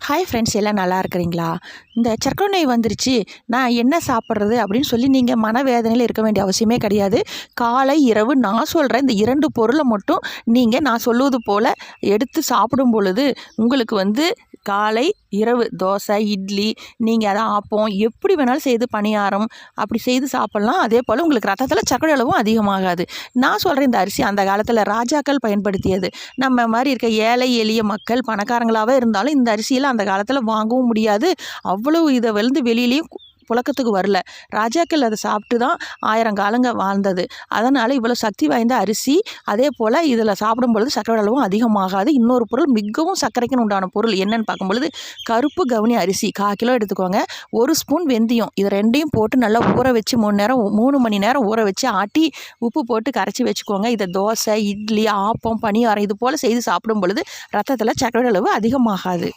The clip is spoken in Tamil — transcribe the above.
ஹாய் ஃப்ரெண்ட்ஸ், எல்லாம் நல்லா இருக்கிறீங்களா? இந்த சர்க்கரை நோய் வந்துருச்சு, நான் என்ன சாப்பிட்றது அப்படின்னு சொல்லி நீங்கள் மனவேதனையில் இருக்க வேண்டிய அவசியமே கிடையாது. காலை இரவு நான் சொல்கிறேன், இந்த 2 பொருளை மட்டும் நீங்கள் நான் சொல்லுவது போல் எடுத்து சாப்பிடும் பொழுது உங்களுக்கு காலை இரவு தோசை, இட்லி, நீங்கள் அதை ஆப்பம் எப்படி வேணாலும் செய்து பணியாரம் அப்படி செய்து சாப்பிட்லாம். அதே போல் உங்களுக்கு ரத்தத்தில் சர்க்கரை அளவும் அதிகமாகாது. நான் சொல்கிறேன், இந்த அரிசி அந்த காலத்தில் ராஜாக்கள் பயன்படுத்தியது. நம்ம மாதிரி இருக்க ஏழை எளிய மக்கள் பணக்காரங்களாகவே இருந்தாலும் இந்த அரிசியில் அந்த காலத்தில் வாங்கவும் முடியாது. அவ்வளவு இதை வெளியிலையும் புழக்கத்துக்கு வரல. ராஜாக்கள் அதை சாப்பிட்டு தான் 1000 காலங்க வாழ்ந்தது. அதனால் இவ்வளோ சக்தி வாய்ந்த அரிசி. அதே போல் இதில் சாப்பிடும் பொழுது சர்க்கரை அளவும் அதிகமாகாது. இன்னொரு பொருள், மிகவும் சர்க்கரைக்குன்னு உண்டான பொருள் என்னென்னு பார்க்கும்பொழுது கருப்பு கவுனி அரிசி 1/4 கிலோ எடுத்துக்கோங்க. 1 ஸ்பூன் வெந்தயம், இது 2யும் போட்டு நல்லா ஊற வச்சு 3 மணி நேரம் ஊற வச்சு ஆட்டி உப்பு போட்டு கரைச்சி வச்சுக்கோங்க. இதை தோசை, இட்லி, ஆப்பம், பணியாரம் இது போல் செய்து சாப்பிடும் பொழுது ரத்தத்தில் சர்க்கரை அளவு அதிகமாகாது.